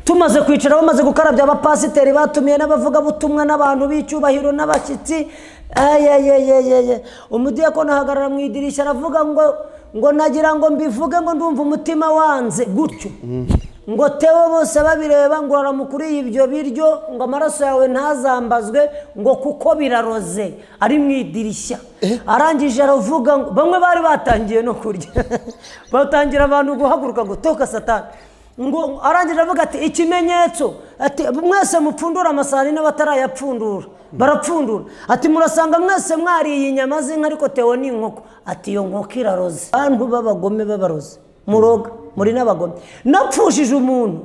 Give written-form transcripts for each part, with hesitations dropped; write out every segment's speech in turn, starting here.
tumaze kwicara bamaze gukarabya abapasiteri batumiye n'abavuga butumwa n'abantu b'icyubahiro n'abashyitsi umudiyakoni ahagarara mu idirishya aravuga ngo nagira ngo mbivuge ngo ndumva umutima wanze gutyo ngo tewe bose babireba ngo aramukuriye ibyo biryo ngo amaraso yawe ntazambazwe ngo kuko biraroze ari mu idirishya arangije aravuga ngo bamwe bari batangiye no kurya batangira abantu guhaguruka ngo toka satani ngo arangije avuga ati ikimenyetso ati mwese mupfundura amasahani n'abatarayapfundura barapfundura ati murasanga mwese mwariye inyama z'inka ariko tewe ni inkoko ati iyo nkoko iraroze abantu b'abagome b'abarozi muroga muri n'abagome napfushije umuntu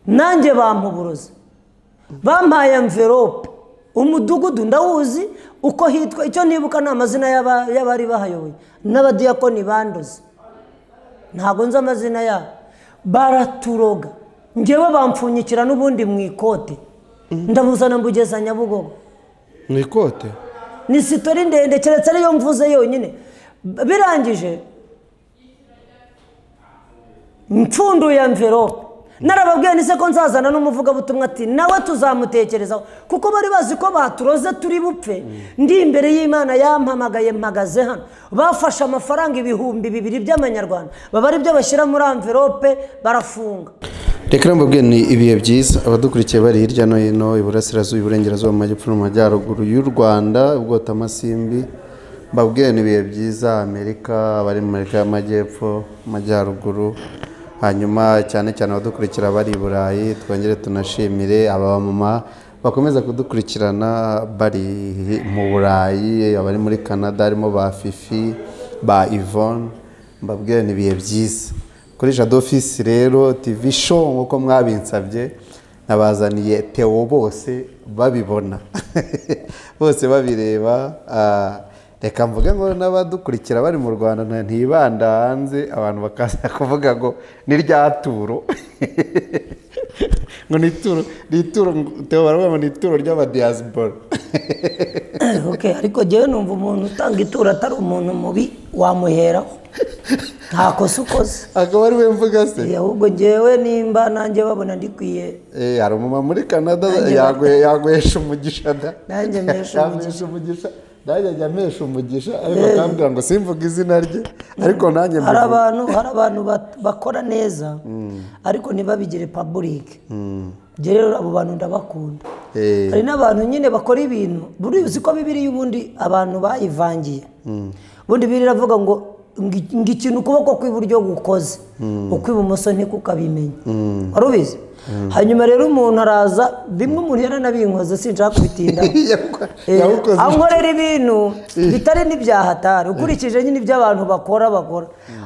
nanjye bampuburoze bampaye envelope umudugudu ndawuzi uko hitwa icyo nibuka ni amazina y'abari bahayoboye n'abadiyakoni bandoze ntabwo nzi amazina yabo baraturoga ngewe bampfunyikira n'ubundi mu ikote ndabuzana mbugeza Nyabugogo mu ikote ni sitori ndende keretse ariyo mvuze yonyine birangije mfunduye envelope narababwiye nise ko nzazana n'umuvuga butumwa ati nawe tuzamutekerezaho kuko bari bazi ko baturoze turi bupfe ndi imbere y'Imana yampamagaye mpagaze hano bafashe amafaranga 2,000 by'amanyarwanda baba ari byo bashyira muri envelope barafunga reka mbabwiye ni ibihe byiza abadukurikiye bari hirya no hino iburasirazuba iburengerazuba mu majyepfo no mu majyaruguru y'u Rwanda ubwota amasimbi mbabwiye ni ibihe byiza Amerika abari mu Amerika y'amajyepfo amajyaruguru hanyuma cyane cyane abadukurikira bari Burayi twongere tunashimire aba mama bakomeza kudukurikirana bari mu Burayi abari muri Canada harimo ba Fifi ba Yvonne mbabwiye ni ibihe byiza kuri Jado Office rero TV show nkuko mwabinsabye nabazaniye Theo bose babibona bose babireba reka mvuge ngo n'abadukurikira bari mu Rwanda ntibanda hanze abantu bakaza kuvuga ngo ni rya turo ngo ni turo Theo baravuga ngo ni turo ry'abadiaspora okay ariko jewe numva umuntu utanga ituro atari umuntu mubi wamuheraho ntakoze ukoze akaba ari we mvuga se ahubwo jewe nimba nanjye babona ndikwiye hari umuma muri Canada yagwesha umugisha da nanjye mesha umugisha Dajya jamesha umugisha ariko akambwira ngo simvuga izina rye ariko nanjye hari abantu bakora neza ariko ntibabigire public rero abo bantu ndabakunda hari n'abantu nyine bakora ibintu buri uzi ko bibiri y'ubundi abantu bayivangiye ubundi biriravuga ngo ikintu ukuboko kw'iburyo gukoze ukw'ibumoso ntikukabimenya warubizi hanyuma rero umuntu araza bimwe umuntu yaranabinkoze sinshaka kubitinda ankorera ibintu bitari n'ibyahatari ukurikije nyine iby'abantu bakora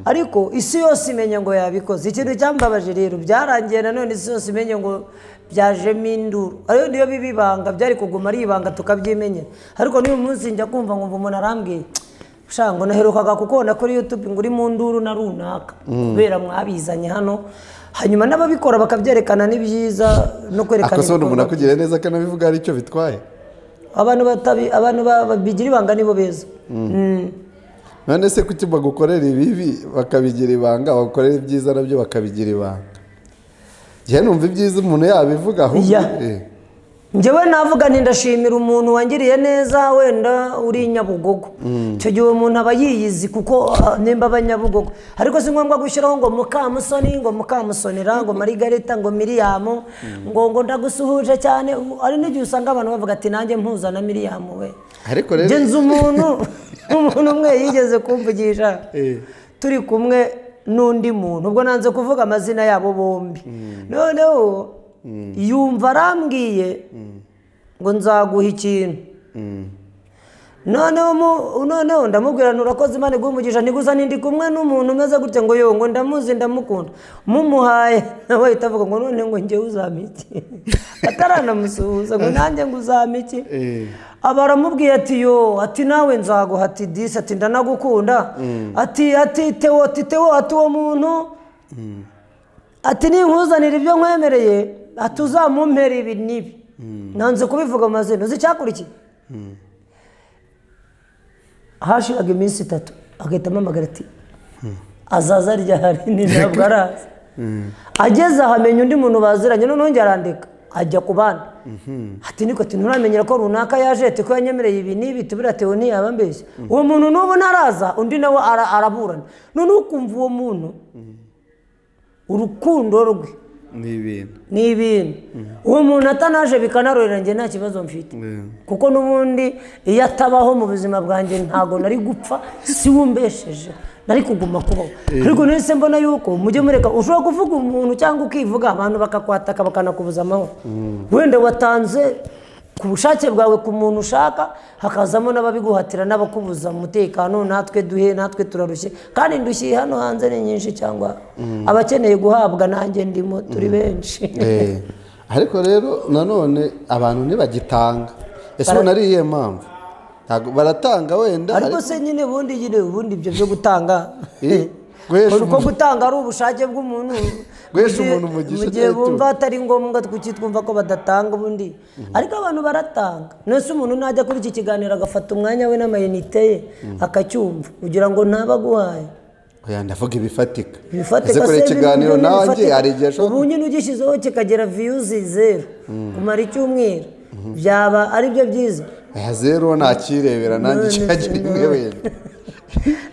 ariko isi yose imenya ngo yabikoze ikintu cyambabaje rero byarangiye nanone isi yose imenya ngo byajemo induru ariyo niyo bibibanga byari kuguma ari ibanga tukabyimenyera ariko niyo munsi njya kumva ngo umuntu arambwiye shango naherukaga kukubona kuri YouTube ngo uri mu nduru na runaka kubera mwabizanye hano hanyuma n'ababikora bakabyerekana n'ibyiza no kwerekana akasondo umuntu akugire neza kana bivuga ari cyo bitwaye abantu babigira ibanga nibo beza none se kuki bagukorera ibibi bakabigira ibanga bagukorera ibyiza nabyo bakabigira ibanga je numva ibyiza umuntu yabivuga ahubwo njyewe navuga ndashimira umuntu wangiriye neza wenda uri Nyabugogo cyo gihe umuntu aba yiyizi kuko nemba abanyabugogo ariko si ngombwa gushyiraho ngo Mukamusonera ngo Marigareta ngo Miriam ngo ndagusuhuje cyane ari n'igihe usanga abantu bavuga ati nanjye mpuza na Miriam we ariko rero ngenze umuntu umwe yigeze kumvugisha turi kumwe n'undi muntu ubwo nanze kuvuga amazina yabo bombi noneho yumva arambwiye ngo nzaguha ikintu noneho ndamubwira nurakoze Imana igumugisha niguza nindi kumwe n'umuntu umeze gutya ngo yo ngo ndamuzi ndamukunda mumuhaye nawe ahita avuga ngo none ngo njye uzamiki ataranamusuhuza ngo nanjye ngo uzamiki abaramubwiye ati yo ati nawe nzaguha ati disi ati ndanagukunda ati Theo ati uwo muntu ati ninkuzanira ibyo nkwemereye atuzamumpera ibi nibi nanze kubivuga amazina uzi cyakurikiye hashiraga iminsi 3 agahita amamagara ati azaza ryahari ni ntabwo araza ageze aho amenya undi muntu baziranye noneho njye arandika ajya ku bandi ati niko nturamenyera ko runaka yaje ati ko yanyemereye ibi n'ibi tubiratewe ntiyaba mbeshya uwo muntu n'ubu ntaraza undi nawe araburana noneho ukumva uwo muntu urukundo rwe ni ibintu uwo muntu atanaje bikanarorera njye nta kibazo mfite kuko n'ubundi iyo atabaho mu buzima bwanjye ntabwo nari gupfa si wumbesheje nari kuguma kubaho ariko nese mbona yuko mujye mureka ushobora kuvuga umuntu cyangwa ukivuga abantu bakakwataka bakanakubuza amahoro wenda watanze ku bushake bwawe ku muntu ushaka hakazamo n'ababiguhatira n'abakubuza umutekano natwe turarushye kandi indushyi hano hanze ni nyinshi cyangwa abakeneye guhabwa nanjye ndimo turi benshi ariko rero nanone abantu ntibagitanga ese ubona ari iyihe mpamvu baratanga wenda ariko se nyine ubundi ibyo byo gutanga uko gutanga ari ubushake bw'umuntu mu gihe bumva atari ngombwa twumva ko badatanga ubundi ariko abantu baratanga nese umuntu najya kuri iki kiganiro agafata umwanya we n'amayinite ye akacyumva kugira ngo ntabaguhaye ndavuga ibifatika se ikiganiro nanjye hari igihe ashobora ubu nyine ugishyizeho kikagera viyuzi 0 kumara icyumweru byaba ari byo byiza zero ntakirebera nanjye cyagira imwe wenda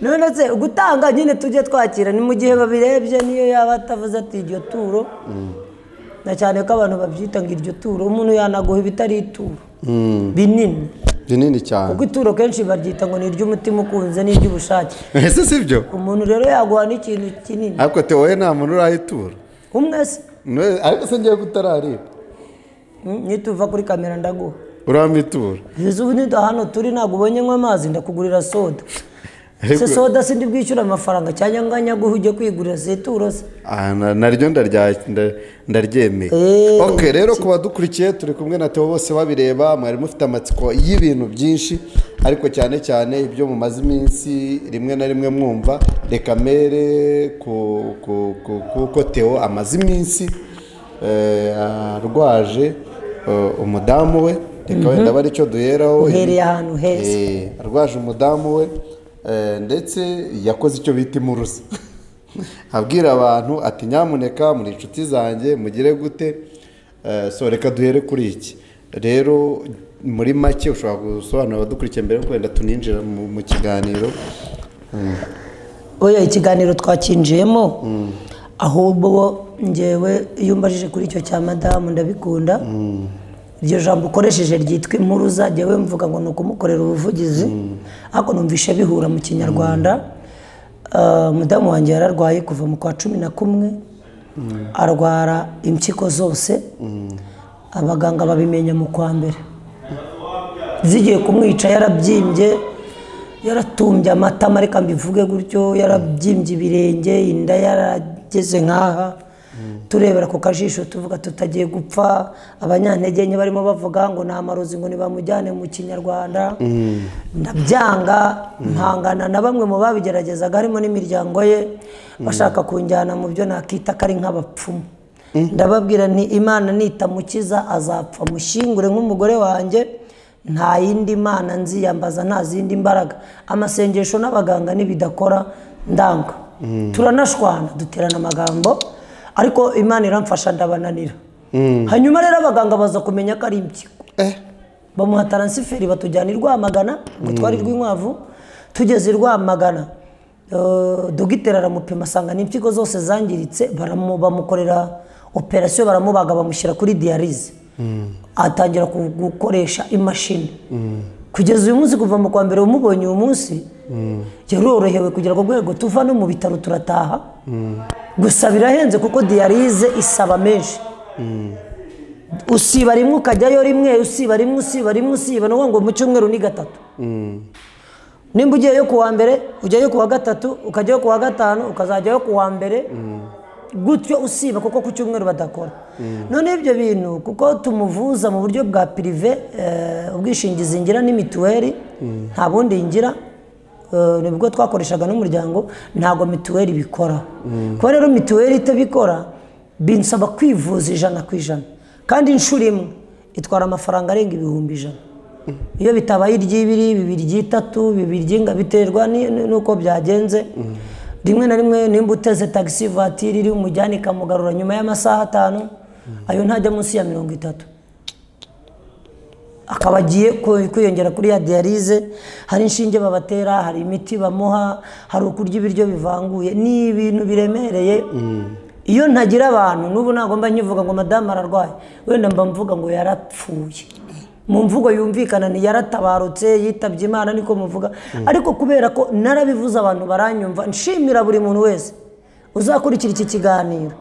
none se gutanga nyine tujye twakira ni mu gihe babirebye niyo yaba atavuze ati iryo turo na cyane ko abantu babyita ngo iryo turo umuntu yanaguha ibitari ituro binini cyane kuko ituro kenshi baryita ngo ni iry'umutima ukunze n'iry'ubushake ese si byo umuntu rero yaguha n'ikintu kinini ariko tewowe nta muntu urayitura umwe se ariko se ngiye kutarareba nituva kuri kamera ndaguha uramitura ubu ni hano turi ntabwo ubonye nywa amazi ndakugurira soda se soda sindi bwishyura amafaranga cyangwa nganya guha ujye kwigurira seturo se naryo ndaryemeye ok rero ku badukurikiye turi kumwe na Theo bose babireba mwari mufite amatsiko y'ibintu byinshi ariko cyane cyane ibyo mumaze iminsi rimwe na rimwe mwumva reka mere kuko Theo amaze iminsi arwaje umudamu we reka wenda bari icyo duheraho uhereye ahantu heza arwaje umudamu we ndetse yakoze icyo bita imuruza abwira abantu ati nyamuneka muri inshuti zanjye mugire gute so reka duhere kuri iki rero muri make ushobora gusobanura abadukurikiye mbere yuko wenda tuninjira mu kiganiro oya ikiganiro twakinjiyemo ahubwo njyewe iyo umbajije kuri icyo cya madamu ndabikunda iryo jambo ukoresheje ryitwa impuruza njyewe mvuga ngo ni ukumukorera ubuvugizi ariko numvishe bihura mu kinyarwanda mudamu wanjye yararwaye kuva mu kwa 11 arwara impyiko zose abaganga babimenya mu kwa mbere zigiye kumwica yarabyimbye yaratumbye amatama reka mbivuge gutyo yarabyimbye ibirenge inda yarageze nkaha turebera ku kajisho tuvuga tutagiye gupfa abanyantege nke barimo bavuga ngo nta marozi ngo nibamujyane mu kinyarwanda ndabyanga mpangana na bamwe mu babigeragezaga harimo n'imiryango ye bashaka kunjyana mu byo nakita kari nk'abapfumu ndababwira nti Imana nitamukiza azapfa mushyingure nk'umugore wanjye nta yindi Mana nziyambaza nta zindi mbaraga amasengesho n'abaganga nibidakora ndanga turanashwana duterana amagambo ariko Imana iramfasha ndabananira hanyuma rero abaganga baza kumenya ko ari impyiko bamuha taransiferi batujyana i Rwamagana ngo twari Rwinkwavu tugeze i Rwamagana dogiteri aramupima asanga n'impyiko zose zangiritse bamukorera operasiyo baramubaga bamushyira kuri dialyse atangira gukoresha imashini kugeza uyu munsi kuva mu kwa mbere umubonye uyu munsi yarorohewe kugira ngo rwego tuva no mu bitaro turataha gusa birahenze kuko dialyse isaba menshi usiba rimwe ukajyayo rimwe usiba no ngo mu cyumweru ni 3 nimba ugiyeyo ku wa mbere ujyayo ku wa 3 ukajyayo ku wa 5 ukazajyayo ku wa mbere gutyo usiba kuko ku cyumweru badakora none ibyo bintu kuko tumuvuza mu buryo bwa prive ubwishingizi ngira n'imituweli nta bundi ngira nibwo twakoreshaga n'umuryango ntago mituweli bikora kuko rero mituweli itabikora binsaba kwivuza 100% kandi inshuro imwe itwara amafaranga arenga 1,000 iyo bitabaye iry'ibiri 2, 3 2 biterwa nuko byagenze rimwe na rimwe nimba uteze taxi voiture iri umujyane ikamugarura nyuma y'amasaha 5 ayo ntajya munsi ya 30 akaba agiye kwiyongera kuri ya dialyse hari inshinge babatera hari imiti bamuha hari ukurya ibiryo bivanguye ni ibintu biremereye iyo ntagira abantu n'ubu nagomba nyivuga ngo madame ararwaye wenda mba mvuga ngo yarapfuye mu mvugo yumvikana ni yaratabarutse yitabye Imana niko muvuga ariko kubera ko narabivuze abantu baranyumva nshimira buri muntu wese uzakurikira iki kiganiro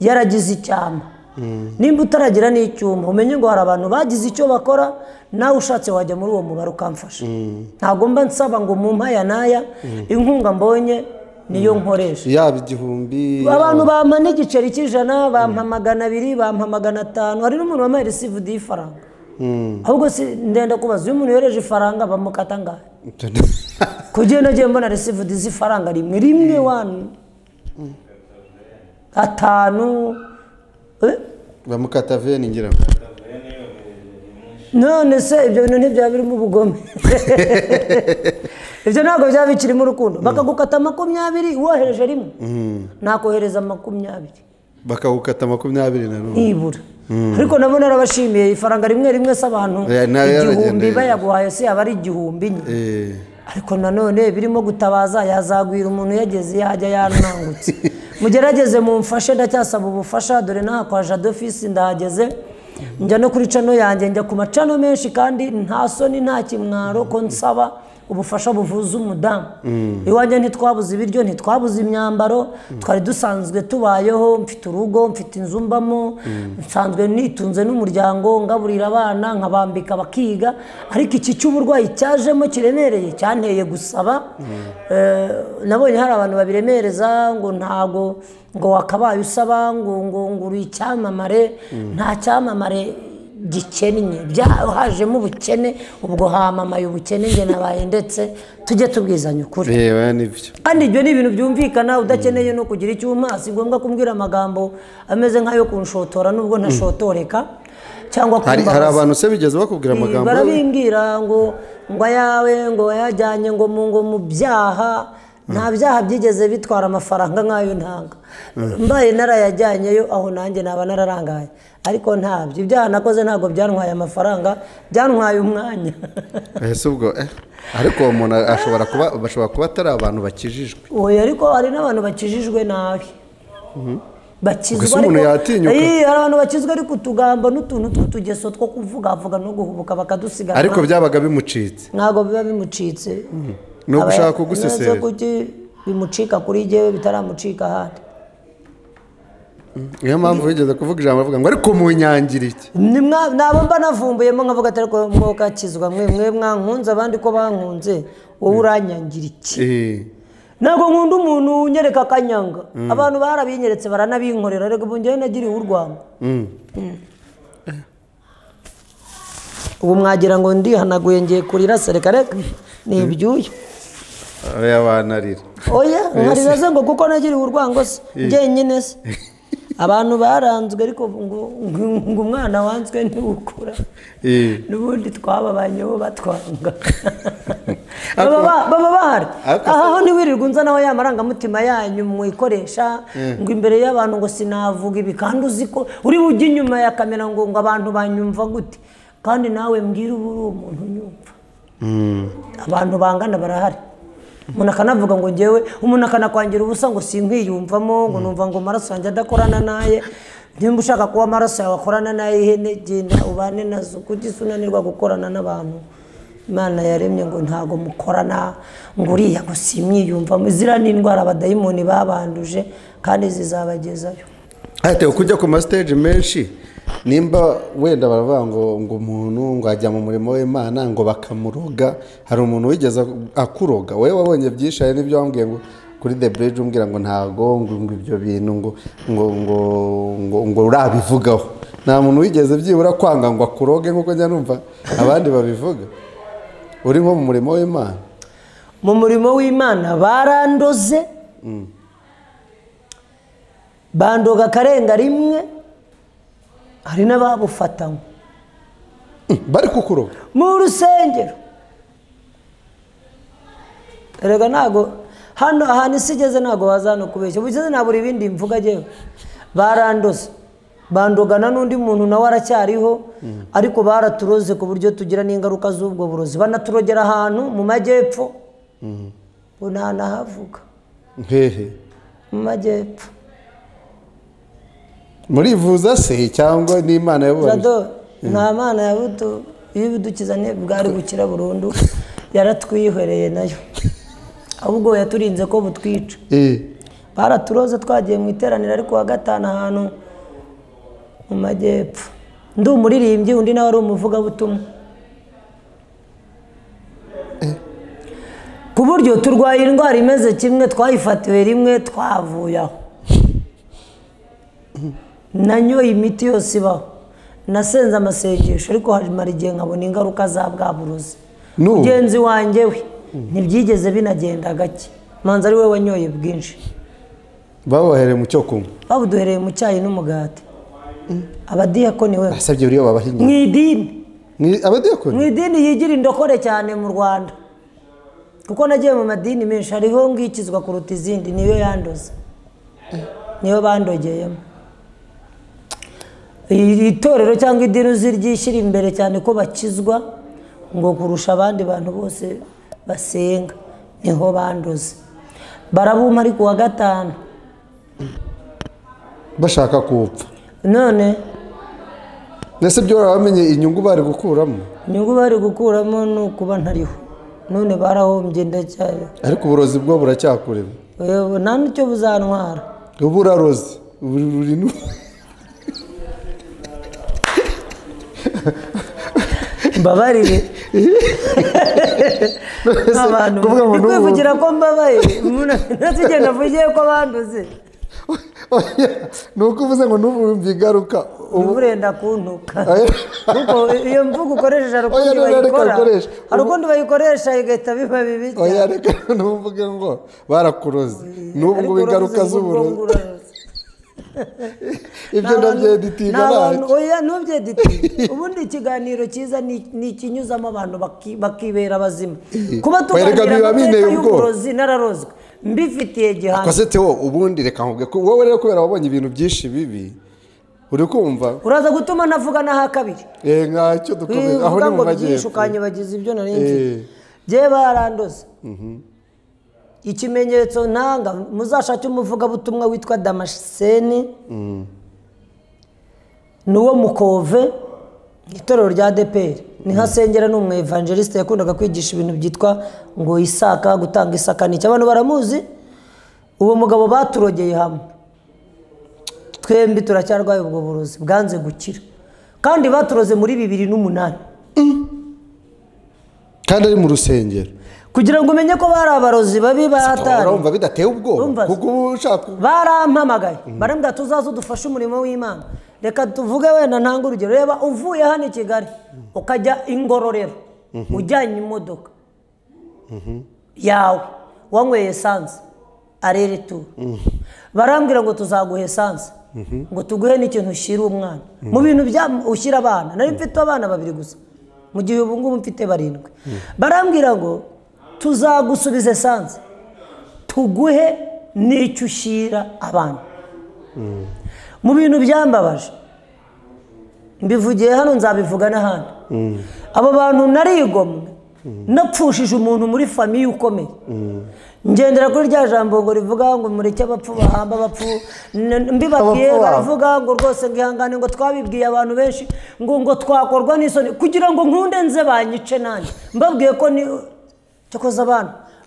yaragize icyama nimba utaragira n'icyuma umenye ngo hari abantu bagize icyo bakora nawe ushatse wajya muri uwo mubare ukamfasha ntabwo mba nsaba ngo mu mpaya naya inkunga mbonye niyo nkoresha yaba igihumbi abantu bampa n'igiceri cy'ijana bampa 200 bampa 500 hari n'umuntu wamaye received y'ifaranga ahubwo si ndenda kubaza uyu muntu yoreje ifaranga bamukata ngahe kugenda nagiye mbona received z'ifaranga rimwe 5 bamukata veni ngira none se ibyo bintu ntibya birimo ubugome ibyo ntabwo byaba bikirimo urukundo bakagukata 20 wohereje rimwe nakohereza 20 bakagukata 20 na none ibura ariko nabo narabashimiye ifaranga rimwe se abantu igihumbi bayaguhaye se aba ari igihumbi ariko nanone birimo gutabaza yazagwira umuntu yageze yajya yanangutse mugerageze mumfashe ndacyasaba ubufasha dore nta kwa Jado Office ndahageze njya no kuri channel yanjye njya ku macano menshi kandi nta soni nta kimwaro ko nsaba ubufasha buvuza umudamu iwanjye ntitwabuze ibiryo ntitwabuze imyambaro twari dusanzwe tubayeho mfite urugo mfite inzu mbamo nsanzwe nitunze n'umuryango ngaburira abana nkabambika bakiga ariko iki cy'uburwayi cyajemo kiremereye cyanteye gusaba nabonye hari abantu babiremereza ngo ntago ngo wakabaye usaba ngo uri icyamamare nta cyamamare gikennye byahajemo ubukene ubwo hamamaye ubukene nge nabaye ndetse tujye tubwizanya ukuri nibyo kandi ibyo ni ibintu byumvikana udakeneye no kugira icyuma si ngombwa kumbwira amagambo ameze nk'ayo kunshotora nubwo ntashotoreka cyangwa hari abantu se bigeze bakubwira amagambo barabimbwira ngo ayawe ngo yajyanye ngo mu byaha nta byaha byigeze bitwara amafaranga nk'ayo ntanga mbaye narayajyanyeyo aho nanjye naba nararangaye ariko ntabyo ibyaha nakoze ntabwo byantwaye amafaranga byantwaye umwanya ese ubwo ariko uwo muntu bashobora kuba atari abantu bakijijwe oya ariko hari n'abantu bakijijwe nabi bakizwa umuntu yatinyuka hari abantu bakizwa ariko utugambo n'utuntu tw'utugeso two kuvuga no guhubuka bakadusigara ariko byabaga bimucitse ntabwo biba bimucitse no gushaka kugusesera bimucika kuri jyewe bitaramucika ahandi niyo mpamvu wigeze kuvuga ijambo avuga ngo ariko munyangire iki nabo mba navumbuyemo nkavuga atari ko mwokakizwa mwe mwankunze abandi ko bankunze wowe uranyangira iki ntabwo nkunda umuntu unyereka akanyanga abantu barabinyeretse baranabinkorera reka ubu njyewe nagiriwe urwango ubu mwagira ngo ndihanaguye ngiye kurira sereka reka ni ibyuya oya wanarira oya nkarira ze ngo kuko nagiriwe urwango se njyenyine se abantu baranzwe ariko ngo umwana wanzwe ntiwukura n'ubundi twababanyeho batwanga baba bahari aho ntiwirirwa unza naho y'amarangamutima yanyu mwikoresha ngo imbere y'abantu ngo sinavuga ibi kandi uzi ko uri bujye inyuma ya kamera ngo abantu banyumva gute kandi nawe mbwira ubu uri umuntu unyumva abantu bangana barahari umuntu akanavuga ngo ngewe umuntu akanakwangira ubusa ngo sinkwiyumvamo ngo numva ngo amaraso yanjye adakorana naye nimba ushaka kuba amaraso yawe akorana naye ihene genda ubane nazo kuko unanirwa gukorana n'abantu Imana yaremye ngo ntago mukorana ngo uriya ngo simwiyumvamo zira n'indwara abadayimoni babanduje kandi zizabagezayo ate kujya ku ma stage menshi nimba wenda baravuga ngo umuntu ngo ajya mu murimo w'Imana ngo bakamuroga hari umuntu wigeze akuroga wewe wabonye byishaye n'ibyo wambwiye ngo kuri The Bridge umbwira ngo ntago ngo ibyo bintu ngo urabivugaho nta muntu wigeze byibura kwanga ngo akuroge nkuko njya numva abandi babivuga uri nko mu murimo w'Imana mu murimo w'Imana barandoze bandoga karenga rimwe hari n'ababufatanywe bari kukuroga mu rusengero erega ntago hano ahantu isigeze ntabwo wazana kubeshya bugize nabura ibindi mvuga jewe barandoze bandogana n'undi muntu nawe aracyariho ariko baraturoze ku buryo tugira n'ingaruka z'ubwo burozi banaturogera ahantu mu majyepfo bunana havuga hehe mu majyepfo murivuza se cyangwa n'Imana yabuze nta mana yabuto iyo bidukiza ne bwari gukira burundu yaratwihwereye nayo ahubwo yaturinze ko butwica baraturoze twagiye mu iteraniro ariko wa gatanu ahantu mu majyepfo ndi umuririmbyi undi nawe ari umuvugabutumwa ku buryo turwaye indwara imeze kimwe twayifatiwe rimwe twavuye aho nanyoye imiti yose ibaho nasenze amasengesho ariko hamara igihe nkabona ingaruka za bwa burozi mugenzi wanjye we ntibyigeze binagenda gake manza ari we wanyoye bwinshi babohereye mu cyo kunywa babuduhereye mu cyayi n'umugati abadiyakoni we asabye uriyo babahinya mu idini abadiyakoni mu idini yigira indokore cyane mu Rwanda kuko nagiye mu madini menshi hariho ngikizwa kuruta izindi niyo yandoze niyo bandogeyemo itorero cyangwa idini uziryishyira imbere cyane ko bakizwa ngo kurusha abandi bantu bose basenga niho bandoze barabuma ariko wa gatanu bashaka kupfa none nese byo bamenye inyungu bari gukuramo ni ukuba ntariho none barahombye ndacyari ariko uburozi bwo buracyakurema nta n'icyo buzantwara uburarozi mbabarire abantu kwivugira ko mbabaye ntazigenda avugiye ko banduze nuko uvuze ngo ntubumve ingaruka uburenda kuntuka kuko iyo mvugo ukoresheje hari ukundi bayikoresha igahita biba bibi oya reka ntuvuge ngo barakuroze n'ubu ngubu ingaruka z'uburozi ibyo ndabyeditinga nawe oya ntubyeditinga ubundi ikiganiro cyiza ni ikinyuzamo abantu bakibera bazima kuba tuganira amateka y'uburozi nararozwe mbifitiye gihango akoze Theo ubundi reka nkubwe ko wowe rero kubera wabonye ibintu byinshi bibi uri kumva uraza gutuma navuga na kabiri nkacyo dukomeza aho ni mu majyepfo ukanye bagize ibyo narinzi je barandoze ikimenyetso ntanga muzashake umuvugabutumwa witwa Damascene nuwo mukove itorero rya ADEPR ni hasengera n'umwe evangeliste yakundaga kwigisha ibintu byitwa ngo isaka gutanga isaka ni cy'abantu baramuzi uwo mugabo baturogeye hamwe twembi turacyarwaye ubwo burozi bwanze gukira kandi baturoze muri 2008 kandi ari mu rusengero kugira ngo umenye ko bari abarozi babi bahatari urumva bidateye ubwoba kuko ushaka barampamagaye barambwira tuzazo dufashe umurimo w'Imana reka tuvuge wenda ntanga urugero reba uvuye hano i Kigali ukajya Ingororero ujyanye imodoka yawe wanyweye essence arere tu barambwira ngo tuzaguhe essence ngo tuguhe n'ikintu ushyira umwana mu bintu bya ushyira abana nari mfite abana babiri gusa mu gihe ubu ngubu mfite 7 barambwira ngo tuzagusubiza essence tuguhe n'icyo ushyira abana mu bintu byambabaje mbivugiye hano nzabivuga n'ahandi abo bantu narigomwe napfushije umuntu muri famiye ukomeye ngendera kuri rya jambo ngo rivuga ngo mureke abapfu bahamba abapfu mbibabwiye baravuga ngo rwose ngihangane ngo twabibwiye abantu benshi ngo twakorwa n'isoni kugira ngo nkunde nze banyice nanjye mbabwiye ko ni cyakoze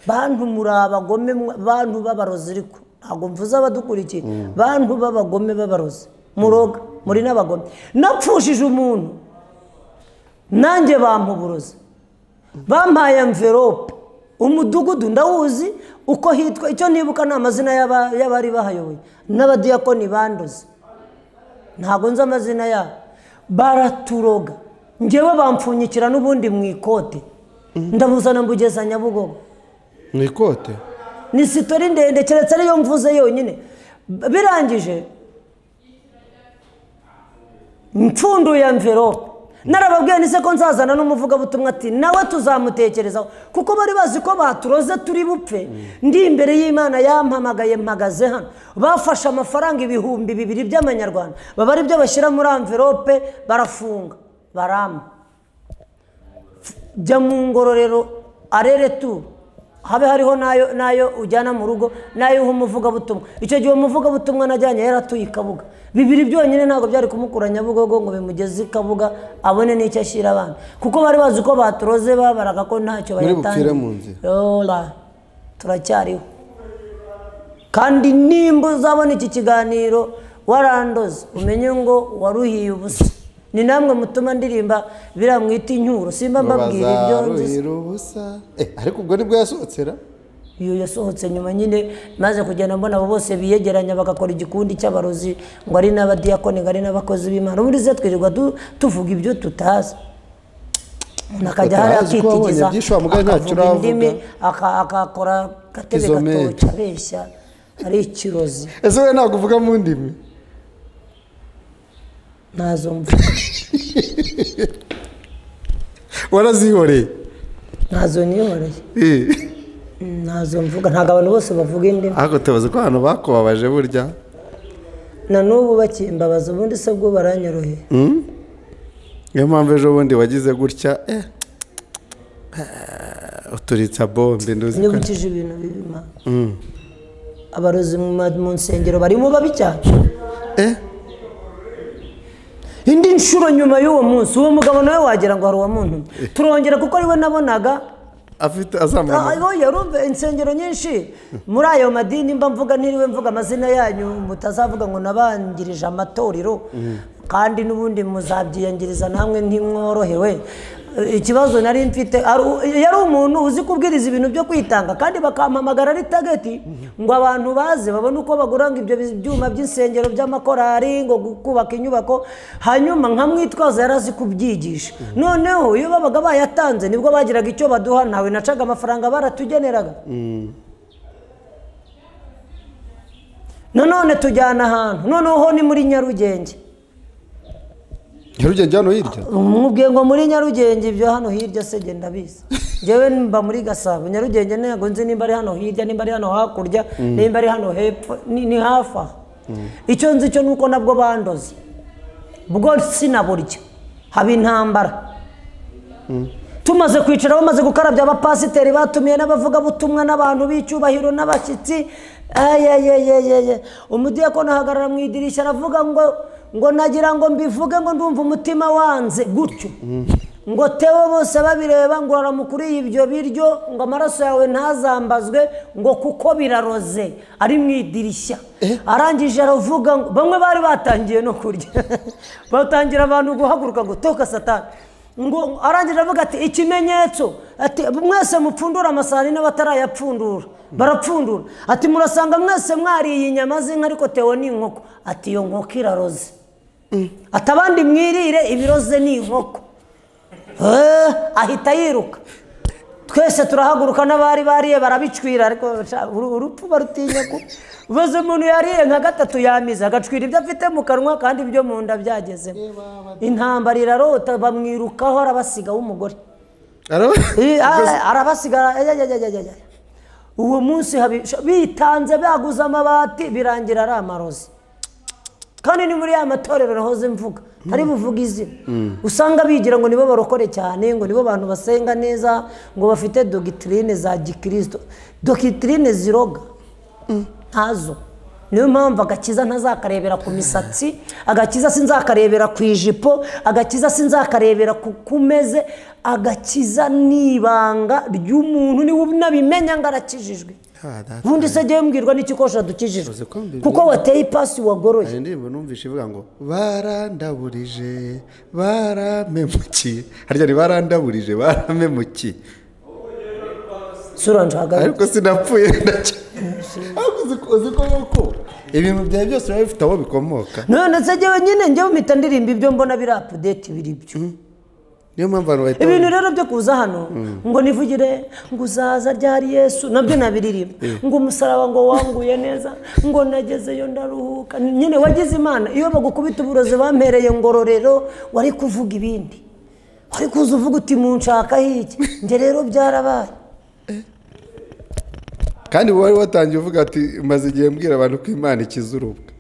bantu muri abagome bantu b'abarozi ariko ntabwo mvuze abadukurikiye bantu b'abagome b'abarozi muroga muri n'abagome napfushije umuntu nanjye bampuburoza bampaye envelope umudugudu ndawuzi uko hitwa icyo nibuka ni amazina y'abari bahayoboye n'abadiyakoni bandoze ntabwo nzi amazina yabo baraturoga ngewe bampfunyikira n'ubundi mu ikote ndabuzana mbugeza Nyabugogo mu ikote ni sitori ndende keretse ariyo mvuze yonyine birangije mfunduye envelope narababwiye nise ko nzazana n'umuvuga butumwa ati nawe tuzamutekerezaho kuko bari bazi ko baturoze turi bupfe ndi imbere y'Imana yampamagaye mpagaze hano bafashe amafaranga 2,000 by'amanyarwanda baba ari byo bashyira muri envelope barafunga barama jya mu ngororero arere tu habe hariho nayo ujyana mu rugo nayo umuvuga butumwa icyo gihe umuvuga butumwa najyanye yaratuye Kabuga 2 byonyine ntago byari kumukuranya Bugogo ngo bimugeze Kabuga abone n'icyo ashyira abana kuko bari bazi ko baturoze babaraga ko ntacyo bayatanze yola turacyariho kandi nimba uzabona iki kiganiro warandoze umenye ngo waruhiye ubusa ni namwe mutuma ndirimba biramwita inyuro simba mbabwira ibyo ruhira ubusa ariko ubwo nibwo yasohotsera iyo yasohotse nyuma nyine maze kugenda mbona abo bose biyegeranya bagakora igikundi cy'abarozi ngo ari n'abadiyakoni ngo ari n'abakozi b'Imana muri ze twirirwa tuvuga ibyo tutazi nakajya hari akitigiza indimi akakora gatebe gatoca abeshya ari ikirozi ese we ntabwo uvuga mu ndimi nazo mvuga warazihoreye nazo nihoreye nazo mvuga ntago abantu bose bavuga indimi ahubwo tubaze ko hano bakubabaje burya na n'ubu bakimbabaza ubundi se bwo baranyoroheye niyo mpamvu ejo bundi wagize gutya uturitsa bombe nduzi ko nibukije ibintu bibima abarozi mu nsengero barimo babi cyane indi nshuro nyuma y'uwo munsi uwo mugabo nawe wagira ngo hari uwa muntu turongera kuko ariwe nabonaga afite azamana yarumve insengero nyinshi muri ayo madini mba mvuga ntiriwe mvuga amazina yanyu mutazavuga ngo nabangirije amatorero kandi n'ubundi muzabyiyangiriza namwe ntimworohewe ikibazo nari mfite yari umuntu uzi kubwiriza ibintu byo kwitanga kandi bakampamagara ari tageti ngo abantu baze babone uko baguranga ibyo byuma by'insengero by'amakorari ngo kubaka inyubako hanyuma nkamwitwaza yarazi kubyigisha noneho iyo babaga bayatanze nibwo bagiraga icyo baduha nawe nacaga amafaranga baratugeneraga none tujyana ahantu noneho ni muri Nyarugenge Nyarugenge hano hirya umubwiye ngo muri Nyarugenge ibyo hano hirya se genda biza jewe mba muri Gasabo Nyarugenge ntago nzi nimba ari hano hirya nimba ari hano hakurya nimba ari hano hepfo ni hafa icyo nzi cyo nuko nabwo bandoze bwo sinaburya haba intambara tumaze kwicara bamaze gukarabya abapasiteri batumiye n'abavuga butumwa n'abantu b'icyubahiro n'abashyitsi umudiyakoni ahagarara mu idirishya aravuga ngo nagira ngo mbivuge ngo ndumva umutima wanze gutyo ngo tewe bose babireba ngo aramukuriye ibyo biryo ngo amaraso yawe ntazambazwe ngo kuko biraroze ari mu idirishya arangije aravuga ngo bamwe bari batangiye no kurya batangira abantu guhaguruka ngo toka satani ngo arangije avuga ati ikimenyetso ati mwese mupfundura amasahani n'abatarayapfundura barapfundura ati murasanga mwese mwariye inyama z'inka ariko tewe ni inkoko ati iyo nkoko iraroze ati abandi mwirire ibiroze ni inkoko ahita yiruka twese turahaguruka n'abari bariye barabicwira ariko urupfu barutinya ko ubaze umuntu yariye nka 3 yamiza agacwira ibyo afite mu kanwa kandi ibyo mu nda byagezemo intambara irarota bamwirukaho arabasiga w'umugore arabasiga uwo munsi bitanze baguza amabati birangira ari amarozi kandi ni muri ya matorero nahoze mvuga ari buvuga izina usanga bigira ngo nibo barokore cyane ngo nibo bantu basenga neza ngo bafite doctrine za gikristo doctrine ziroga ntazo niyo mpamvu agakiza ntazakarebera ku misatsi agakiza sinzakarebera ku ijipo agakiza sinzakarebera ku meze agakiza nibanga ry'umuntu ni nabimenya ngarakijijwe ubundi se giye mbwirwa n'ikikosha dukijijwe kuko wateye ipasi wagoroye indirimbo numvishe ivuga ngo barandaburije baramemukiye harya ni barandaburije baramemukiye suranjaga ariko sinapfuye ndacyo uzi ko yuko ibintu byawe byose biba bifite aho bikomoka none se giye nyine njyewe mpita ndirimba ibyo mbona biri update biri byo niyo mpamvu abantu bahita ibintu rero byo kuza hano ngo nivugire ngo uzaza ryari Yesu nabyo nabiririmba ngo umusaraba ngo wanguye neza ngo nagezeyo ndaruhuka nyine wagize Imana iyo bagukubita uburozi bampereye ngororero wari kuvuga ibindi ariko uza uvuga uti munshaka hiki njye rero byarabaye kandi wari watangiye uvuga ati maze igihe mbwira abantu ko Imana ikiza urubwa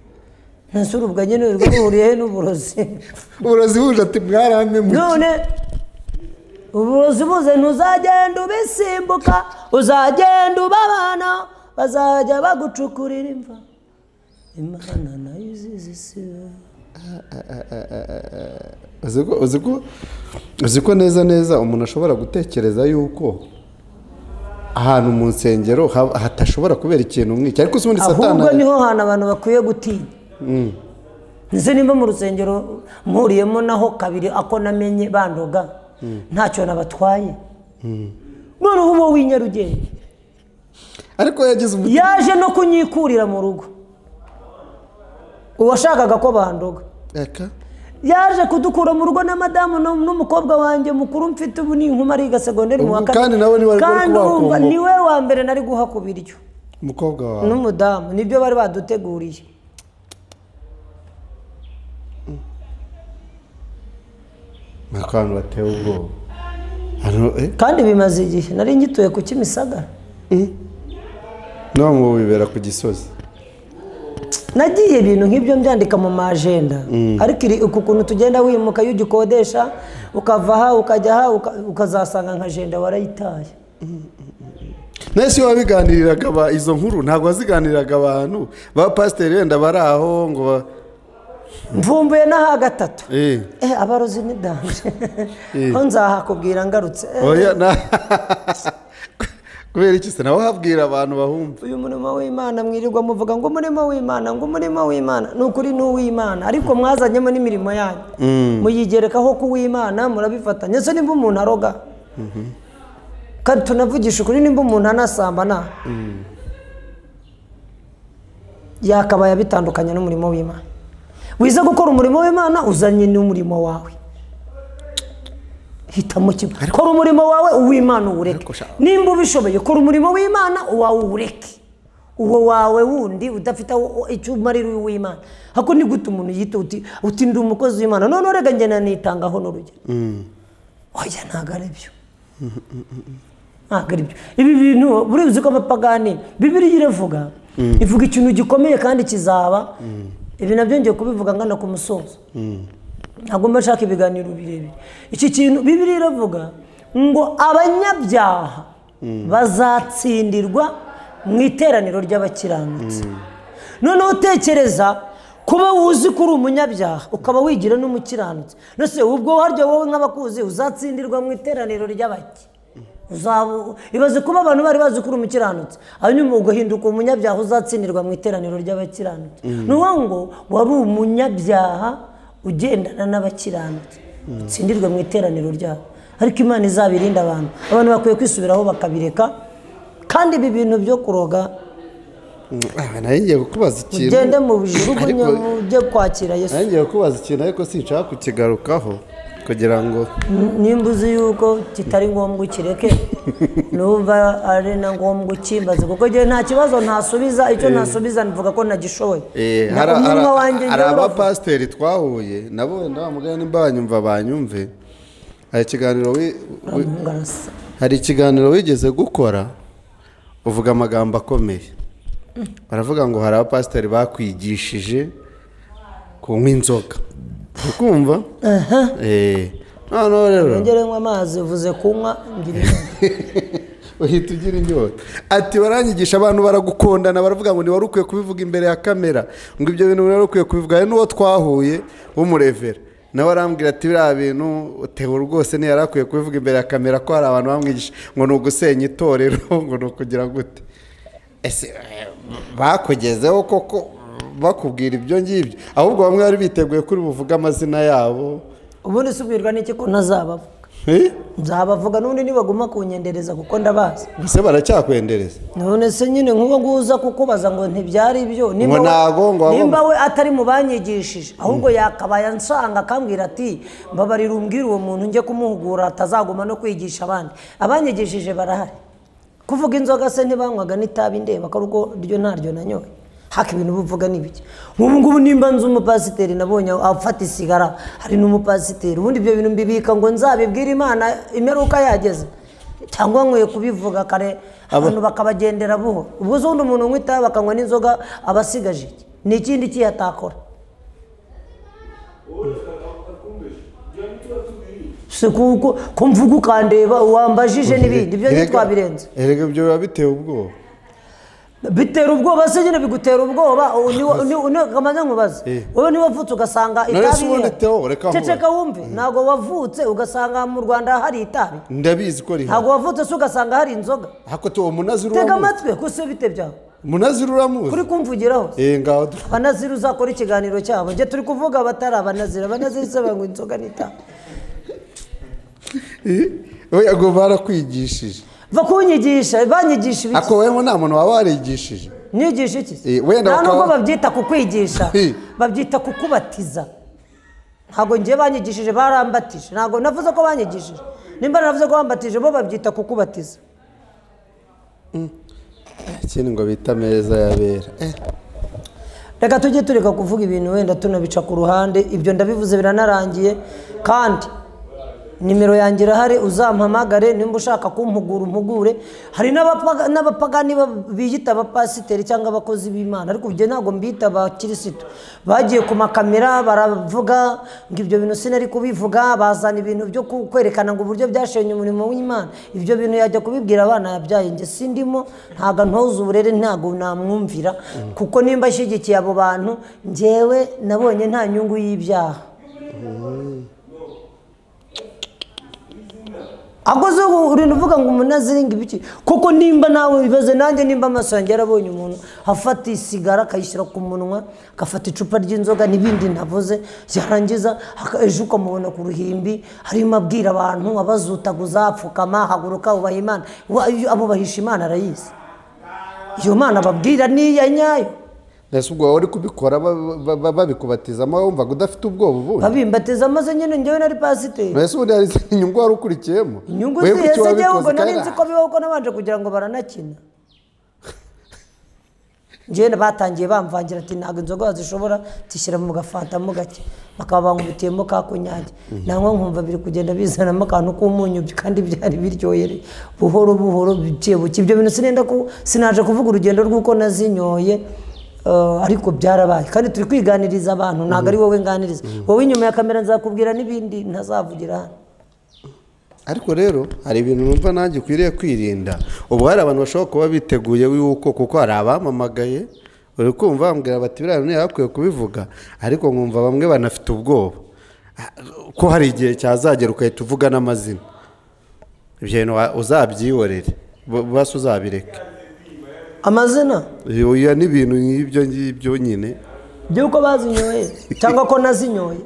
ntese urubwa nyine rwahuriye n'uburozi uburozi buje ati mwarampe mu none uburozi buze ntuzagenda ubisimbuka uzagenda ubabana bazajya bagucukurira imva Imana nayo izizi isi uzi ko neza umuntu ashobora gutekereza yuko ahantu mu nsengero hatashobora kubera ikintu nk'iki ariko ubundi Satani ahubwo niho hantu abantu bakwiye gutinya nzi nimba mu rusengero mpuriyemo naho kabiri ako namenye bandoga ntacyo nabatwaye none ubu w'inyarugenge ariko yaje no kunyikurira mu rugo uwashakaga ko bandoga yaje kudukura mu rugo na madamu n'umukobwa wanjye mukuru mfite ubu ni inkuma ariga segonderi mu wa kandi nawe niwe wa mbere nari guha ku biryo umukobwa wawe n'umudamu nibyo bari baduteguriye akantu batewe ubwoba kandi bimaze igihe nari ngituye ku Kimisagara no mu bibera ku Gisozi nagiye ibintu nk'ibyo mbyandika mu majenda ariko uku kuntu tugenda wimuka iyo ugikodesha ukava aha ukajya aha ukazasanga nka jenda warayitaye nese wabiganiriraga izo nkuru ntabwo waziganiriraga abantu ba pasiteri wenda bari aho ngo mvumbuye n'aha gatatu abarozi ni danje aho nzahakubwira ngarutse kubera iki se nawe habwira abantu bahumva uyu murimo w'Imana mwirirwa muvuga ngo umurimo w'Imana ngo umurimo w'Imana nukuri n'uw'Imana ariko mwazanyemo n'imirimo yanyu muyigerekaho ku w'Imana murabifatanya se nimba umuntu aroga kandi tunavugisha ukuri nimba umuntu anasambana yakabaye bitandukanye n'umurimo w'Imana wize gukora umurimo w'Imana uzanye n'umurimo wawe hitamo kimwe kora umurimo wawe uw'Imana uwureke nimba ubishoboye kora umurimo w'Imana uwawe uwureke uwo wawe wundi udafite icyo umarira uw'Imana hako ni gute umuntu yita uti ndi umukozi w'Imana none rega njye nanitangaho n'urugero oya ntabwo ari byo ntabwo ari byo ibi bintu buri uzi ko abapagani Bibiliya iravuga ivuga ikintu gikomeye kandi kizaba ibi nabyo ngiye kubivuga ngana ku musozo ntabwo mbashaka ibiganiro birebire iki kintu Bibiliya iravuga ngo abanyabyaha bazatsindirwa mu iteraniro ry'abakiranutsi noneho utekereza kuba wuzi ko uri umunyabyaha ukaba wigira n'umukiranutsi nose ubwo harya wowe nk'abakuzi uzatsindirwa mu iteraniro ry'abaki ibaze kuba abantu bari bazi ko uri umukiranutsi hanyuma ugahinduka umunyabyaha uzatsindirwa mu iteraniro ry'abakiranutsi ni ngo wari umunyabyaha ugendana n'abakiranutsi utsindirwe mu iteraniro ryabo ariko Imana izabirinda abantu bakwiye kwisubiraho bakabireka kandi ibi bintu byo kuroga ngiye kukubaza ikintu ugende mu bijugunya ujye kwakira Yesu ngiye kukubaza ikintu ariko sinshaka kukigarukaho kugira ngo nimba uzi yuko kitari ngombwa ukireke numva ari na ngombwa ukimbaze kuko njye nta kibazo ntasubiza icyo ntasubiza nivuga ko nagishoboye hari abapasiteri twahuye nabo ndabamugana nimba banyumva banyumve hari ikiganiro wigeze gukora uvuga amagambo akomeye baravuga ngo hari abapasiteri bakwigishije kunywa inzoga ukumva noneho rero ngere nywa amazi uvuze kunywa ngira uhita ugira inyota ati baranyigisha abantu baragukondana baravuga ngo ntiwari ukwiye kubivuga imbere ya kamera ngo ibyo bintu wari ukwiye kubivuga hari n'uwo twahuye w'umurevera nawe arambwira ati biriya bintu utewe rwose ntiyari akwiye kubivuga imbere ya kamera ko hari abantu bamwigisha ngo ni ugusenya itorero ngo ni ukugira gute ese bakugezeho koko bakubwira ibyo ngibyo ahubwo bamwe bari biteguye kuri buvuga amazina yabo ubundi subirwa n'iki ko ntazabavuga nzabavuga n'undi nibaguma kunyendereza kuko ndabazi ese baracyakwendereza none se nyine nk'uwo nguza kukubaza ngo ntibyari ibyo nimba we atari mu banyigishije ahubwo yakabaye ansanga akambwira ati mbabarira umbwire uwo muntu njye kumuhugura atazaguma no kwigisha abandi abanyigishije barahari kuvuga inzoga se ntibanywaga n'itabi ndeba ko ryo ntaryo nanyoye haka ibintu buvuga n'ibiki nk'ubu ngubu nimba nzi umupasiteri nabonye afata isigara hari n'umupasiteri ubundi ibyo bintu mbibika ngo nzabibwire Imana imperuka yageze cyangwa nkwiye kubivuga kare abantu bakabagendera buhoro ubwo undi umuntu unywa itabi bakanywa n'inzoga abasigaje iki ni ikindi kiyatakora ko mvuga ukandeba wambajije n'ibindi ibyo ntitwabirenze erega ibyo biba biteye ubwoba bitera ubwoba se nyine bigutera ubwoba kamaze nkubaze wowe niba wavutse ugasanga itabi ceceka wumve ntabwo wavutse ugasanga mu Rwanda hari itabi ndabizi ko riha ntabwo wavutse se ugasanga hari inzoga hako to Munaziri tega amatwi ko se bite byawe Munaziri uramuzi kuri kumvugiraho ngaho abanaziri uzakora ikiganiro cyabo nje turi kuvuga abatari abanaziri se banywa inzoga n'itabi oya go barakwigishije va kunyigisha banyigisha ibiki ako wewe nta muntu waba warigishije nyigisha iki wenda nubwo babyita kukwigisha babyita kukubatiza ntago ngiye banyigishije barambatije ntago navuze ko banyigishije nimba navuze ko bambatije bo babyita kukubatiza ikindi ngo bita meza yabera reka tujye tureka kuvuga ibintu wenda tunabica ku ruhande ibyo ndabivuze biranarangiye kandi nimero yanjye irahari uzampamagare nimba ushaka kumpugura umpugure hari n'abapagani biyita abapasiteri cyangwa abakozi b'Imana ariko ibyo ntabwo mbita abakirisitu bagiye ku makamera baravuga ngo ibyo bintu sinari kubivuga bazana ibintu byo kwerekana ngo uburyo byashenye umurimo w'Imana ibyo bintu yajya kubibwira abana yabyaye njye sindimo ntago ntoza uburere ntago namwumvira kuko nimba ashyigikiye abo bantu njyewe nabonye nta nyungu y'ibyaha akoze urintu uvuga ngo Munaziri ngibiki kuko nimba nawe bibaze nanjye nimba amaso yanjye yarabonye umuntu afata isigara akayishyira ku munwa agafata icupa ry'inzoga n'ibindi navuze yarangiza ejo ukamubona ku ruhimbi harimo abwira abantu abazutaguza apfukama haguruka ubaha Imana abo bahisha Imana arayizi iyo Mana babwira niya nyayo Nese ubwo wari kubikora babikubatizamo wumvaga udafite ubwoba ubundi babimbatiza amaze nyine njyewe nari pasiteri Nese ubundi hari inyungu wari ukurikiyemo inyungu ziheze njyewe ubwo nari nzi ko bibaho ko nabanje kugira ngo baranakina njyewe batangiye bamvangira ati ntabwo inzoga wazishobora tishyira mu gafanta mu gake bakaba bangubitiyemo ka kunyage nangwa nkumva biri kugenda bizanamo akantu k'umunyu kandi byari biryoyere buhoro buhoro biciye buke ibyo bintu sinaje kuvuga urugendo rw'uko nazinyoye ariko byarabaye kandi turi kwiganiriza abantu ntabwo ari wowe nganiriza wowe inyuma ya kamera nzakubwira n'ibindi ntazavugira hano ariko rero hari ibintu numva nanjye ukwiriye kwirinda ubu hari abantu bashobora kuba biteguye yuko kuko hari abamamagaye uri kumva bambwira bati biriya bintu yakwiye kubivuga ariko nkumva bamwe banafite ubwoba ko hari igihe cyazagera ugahita uvuga n'amazina ibyo bintu uzabyiyorere basi uzabireke amazina oya n'ibintu nk'ibyo ngibyo nyine by'uko bazinyoye cyangwa ko nazinyoye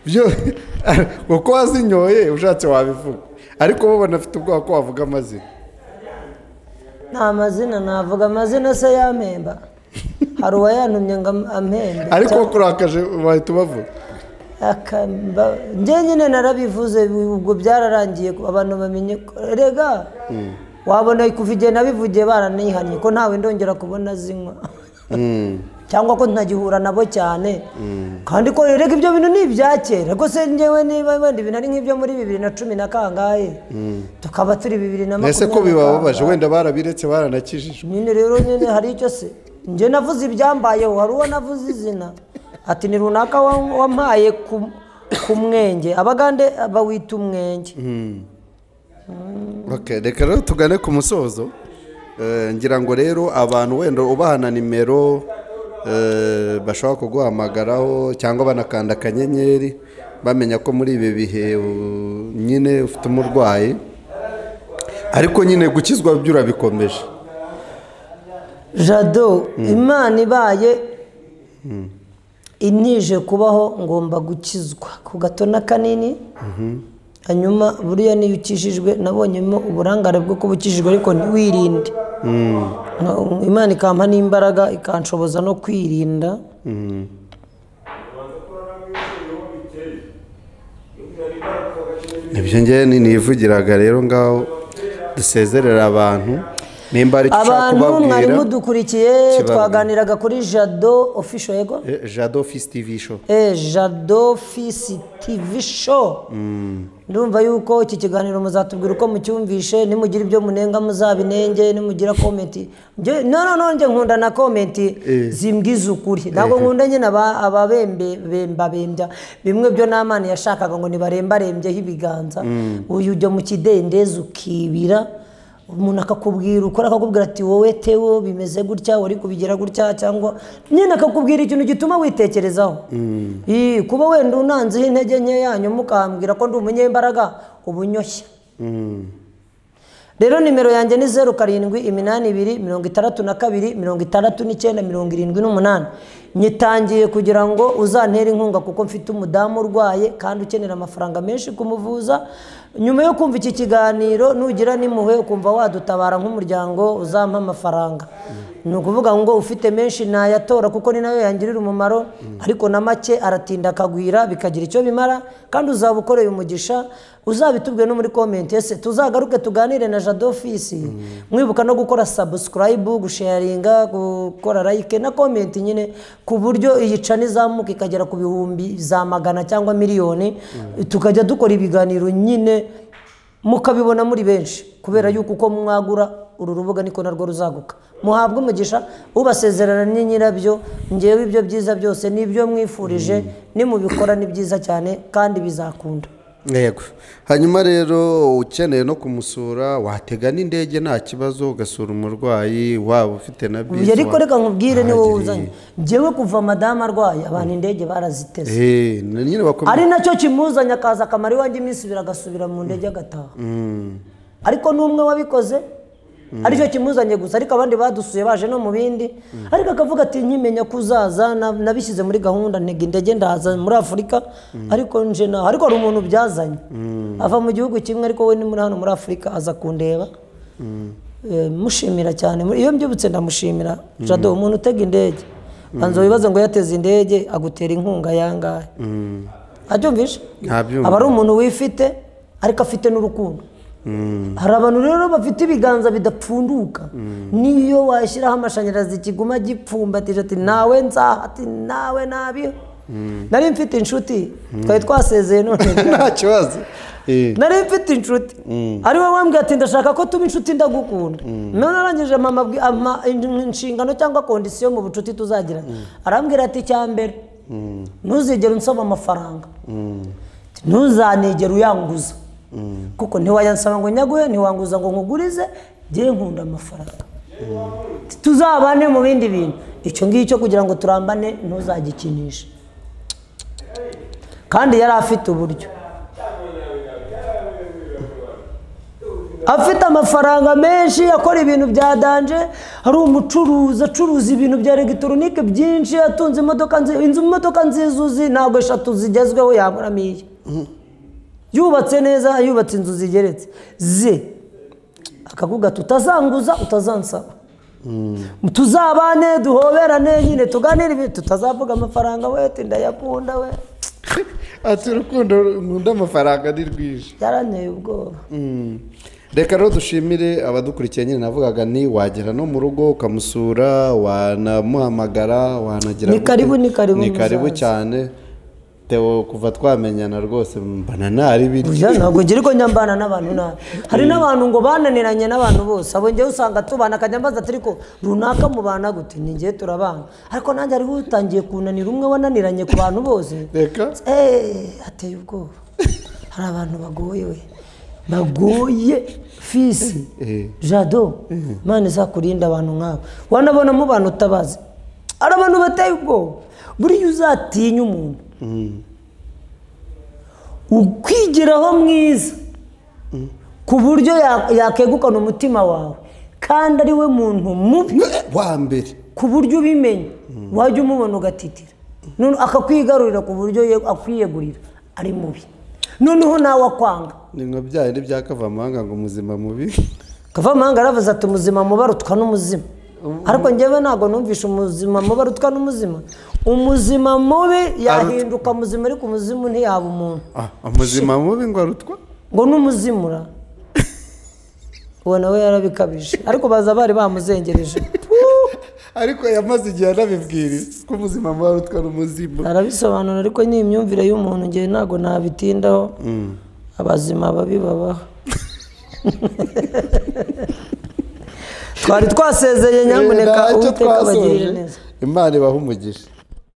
byo uko wazinyoye ushatse wabivuga ariko bo banafite ubwoba ko wavuga amazina nta mazina navuga amazina se yampemba hari uwayantumye ngo ampembe ariko kurakaje bahita ubavuga njye nyine narabivuze ubwo byararangiye abantu bamenye rega wabona kuva igihe nabivugiye baranihanye ko ntawe ndongera kubona zinywa cyangwa ko ntagihura nabo cyane kandi ko rega ibyo bintu ni ibya kera ko se njyewe niba wenda ibintu ari nk'ibyo muri 2010 na kangahe tukaba turi 2020 ese ko bibabaje wenda barabiretse baranakijije nyine rero nyine hari icyo se njye navuze ibyambayeho hari uwo navuze izina ati ni runaka wampaye ku mwenge abagande bawita umwenge Okay, reka rero tugane ku musozo ngira ngo rero abantu wenda ubahana nimero bashobora kuguhamagaraho cyangwa banakanda akanyenyeri bamenya ko muri ibi bihe nyine ufite umurwayi ariko nyine gukizwa byo urabikomeje Jado Imana ibaye intije kubaho ngomba gukizwa ku gato na kanini hanyuma buriya niyo ukishijwe nabonyemo uburangare bwo kubukishijwe ariko ntiwirinde Imana ikampa n'imbaraga ikanshoboza no kwirinda ibyo njye nivugiraga rero ngaho dusezerera abantu nimba ari abantu mwari mudukurikiye twaganiraga kuri Jado official yego Jado Office TV show Jado Office TV show ndumva yuko iki kiganiro muzatubwira uko mucyumvishe nimugira ibyo munenga muzabinenge nimugira comment no nje nkunda na comment zimbwiza ukuri ntabwo nkunda nyine ababembya bimwe byo n'amani yashakaga ngo nibarembarembyeho ibiganza uyu ujya mu kidendezi ukibira umuntu akakubwira ukora akakubwira ati wowe Theo bimeze gutya wari kubigira gutya cyangwa nyine akakubwira ikintu gituma witekerezaho kuba wenda unanzeho intege nke yanyu mukambwira ko ndi umunyembaraga ubunyoshya rero nimero yanjye ni 0782626978 nyitangiye kugira ngo uzantere inkunga kuko mfite umudamu urwaye kandi ukenera amafaranga menshi kumuvuza nyuma yo kumva iki kiganiro nugira nimuhe ukumva wadutabara nk'umuryango uzampa amafaranga ni ukuvuga ngo ufite menshi nayatora kuko ni nayo yangirira umumaro ariko na make aratinda akagwira bikagira icyo bimara kandi uzaba ukoreye umugisha uzabitubwe no muri comment ese tuzagaruke tuganire na Jado Office mwibuka no gukora subscribe gusharinga gukora like na comment nyine ku buryo iyica nizamuka ikagera ku bihumbi za magana cyangwa miliyoni tukajya dukora ibiganiro nyine mukabibona muri benshi kubera yuko uko mwagura uru rubuga niko narwo ruzaguka muhabwe umugisha ubasezerana nyirabyo ngewe ibyo byiza byose nibyo mwifurije nimubikora ni byiza cyane kandi bizakunda yego hanyuma rero ukeneye no kumusura watega n'indege nta kibazo ugasura umurwayi waba ufite na bisi ariko reka nkubwire ni wowe uzanye ngewe kuva madama arwaye abantu indege baraziteze ari nacyo kimuzanya akaza akamara iwanjye iminsi ibiri agasubira mu ndege agataha ariko n'umwe wabikoze aricyo kimuzanye gusa ariko abandi badusuye baje no mu bindi ariko akavuga ati nkimenya kuzaza nabishyize muri gahunda ntege indege ndaza muri Afurika ariko nje na ariko ari umuntu byazanye ava mu gihugu kimwe ariko we ni muri hano muri Afurika aza kundeba mushimira cyane iyo mbyibutse ndamushimira Jado umuntu utega indege banzo bibaza ngo yateze indege agutera inkunga yangahe abyumvishe aba ari umuntu wifite ariko afite n'urukundo hari abantu rero bafite ibiganza bidapfunduka niyo washyiraho amashanyarazi kiguma gipfumbatije ati nawe nzaha ati nawe nabi nari mfite inshuti twari twasezeye none nta kibazo nari mfite inshuti ari we wambwiye ati ndashaka ko tuba inshuti ndagukunda none arangije mama inshingano cyangwa kondisiyo mu bucuti tuzagira arambwira ati cyambere ntuzigere unsaba amafaranga ntuzanegere uyanguza kuko ntiwayansaba ngo nyaguhe ntiwanguza ngo nkugurize ngiye nkunda amafaranga tuzabane mu bindi bintu icyo ngicyo kugira ngo turambane ntuzagikinishe kandi yari afite uburyo afite amafaranga menshi akora ibintu bya danje hari umucuruzi acuruza ibintu bya elegitoronike byinshi atunze imodoka nziza uzi ntabwo 3 zigezweho yaburamiye yubatse neza yubatse inzu zigeretse akavuga tutazanguza utazansaba tuzabane duhoberane nyine tuganire ibintu tutazavuga amafaranga we ndayakunda we ati urukundo nkunda amafaranga ni rwije yaranteye ubwoba reka rero dushimire abadukurikiye nyine navugaga ni wagera no mu rugo ukamusura wanamuhamagara wanagira ni karibu cyane Theo kuva twamenyana rwose mbana nari biri ntabwo ngira ko nyambana n'abantu nabi hari n'abantu ngo bananiranye n'abantu bose abo ngiye usanga tubana akanyambaza ariko runaka mu bana gute ni ngiye turabana ariko nanjye ari utangiye kunanira umwe wananiranye ku bantu bose reka ateye ubwoba hari abantu bagoye fisi Jado Imana izakurinda abantu nk'abo wanabona mu bantu utabazi ari abantu bateye ubwoba buriya uzatinya umuntu ukwigiraho mwiza ku buryo yakegukana umutima wawe kandi ari we muntu mubi wa mbere ku buryo ubimenya wajya umubona ugatitira none akakwigarurira ku buryo akwiyegurira ari mubi noneho nawe akwanga ni nka bya bindi bya Kavamahanga ngo umuzima mubi Kavamahanga aravuze ati umuzima mubi arutwa n'umuzima ariko njyewe ntabwo numvishe umuzima mubi arutwa n'umuzima umuzima mubi yahinduka muzima ariko umuzimu ntiyaba umuntu umuzima mubi ngo arutwa ngo n'umuzimura uwo nawe yarabikabije ariko baza bari bamuzengereje ariko yamaze igihe anabibwiriza ko ubuzima muba rutwa n'umuzima arabisobanura ariko ni imyumvire y'umuntu ngewe ntabwo nabitindaho abazima babi babaho twari twasezeye nyamuneka uwiteka abagirire neza Imana ibahe umugisha